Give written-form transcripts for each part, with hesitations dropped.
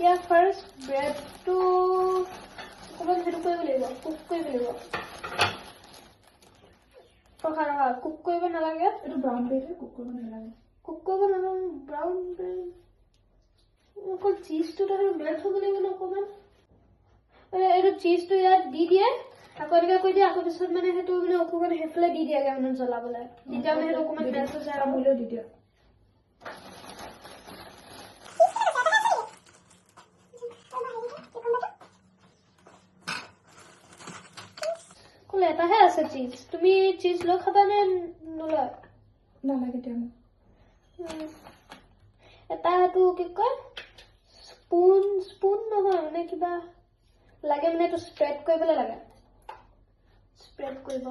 Yeah, first bread to cook brown bread brown bread. Cheese to bread cheese to di dia. Aku ada kau dia aku besar mana itu mana aku kan hefla di dia kan mana salah boleh. Di dia mana aku mana bread to saya mulai di dia. लेता है ऐसा चीज तुम्ही चीज लो खाता ने नुला ना लगे ते এটা তো কি কয় স্পুন নহয় মানে কিবা লাগে মানে তো স্প্ৰেড কৰিবলৈ লাগে স্প্ৰেড কৰিব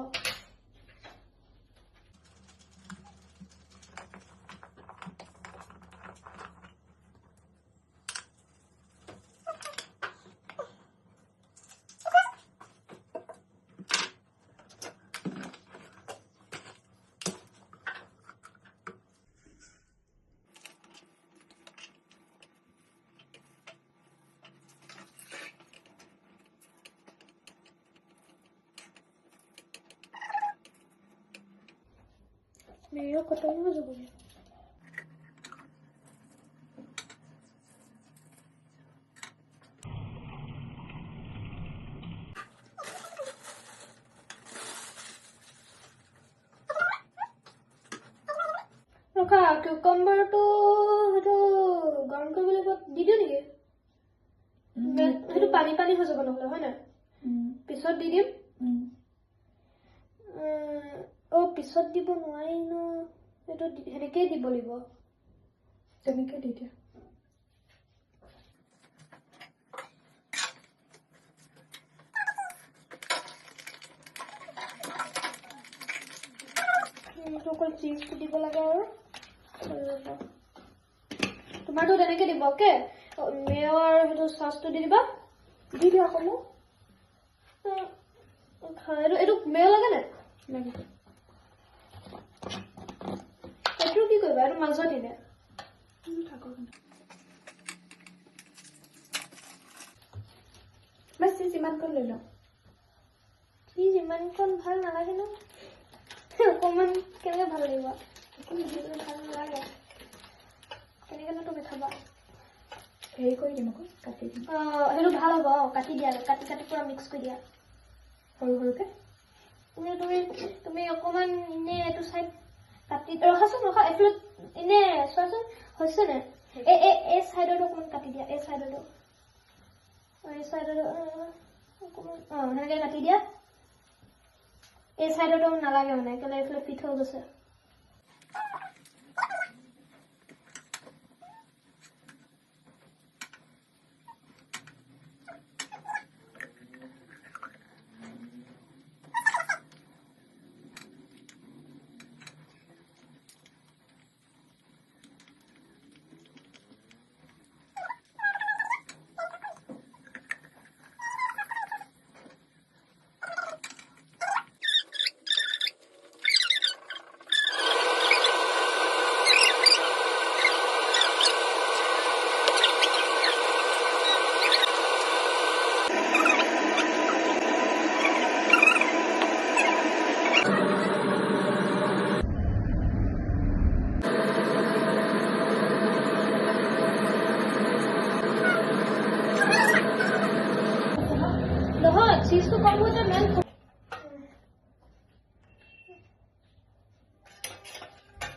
मेरे को तो नहीं मजा बोले रखा क्यूकम्बर तो गरम কৰিবলৈ দি দিও নেকি সেইটো পানী পানী হৈ যাব নহলে হয় না পিছত দি দিম ও পিছত দিব নোৱাৰি ন এটো হেনেকে দিব লাগিব তেনেকে দি দিয়া অকল চিজ দিব লাগে আৰু তোমাৰটো তেনেকে দিব ওকে মেয় আৰু হেটো সসটো দি দিবা দি দিয়া কলো এটো মেয় লাগে না লাগে এটো কি কৰিবা এটো মাজত দিলে বাস যিমান কোন লৈ লওঁ চিজ ইমান কোন ভাল নালাগে ন অকমান কেনে ভাল লাগিব ভাল নালাগে তেনেকে তুমি খাবা হেৰি কৰি দিম আকৌ কাটি দিম হেটো ভাল হ'ব কাটি দিয়া কাটি কাটি পুৰা মিক্স কৰি দিয়া সৰু সৰুকে তুমি অকমান ইনে এটো সাইড কাটি ৰখাচোন ৰখা এফলে ইনে চোৱাচোন হৈছে নে এই সাইডত অকমান কাটি দিয়া এই সাইডত অকমান হেনেকে কাটি দিয়া এই সাইডত নালাগে মানে কেলে এফলে ফিট হৈ গৈছে নহয় চিজটো কম হৈ যায় মেন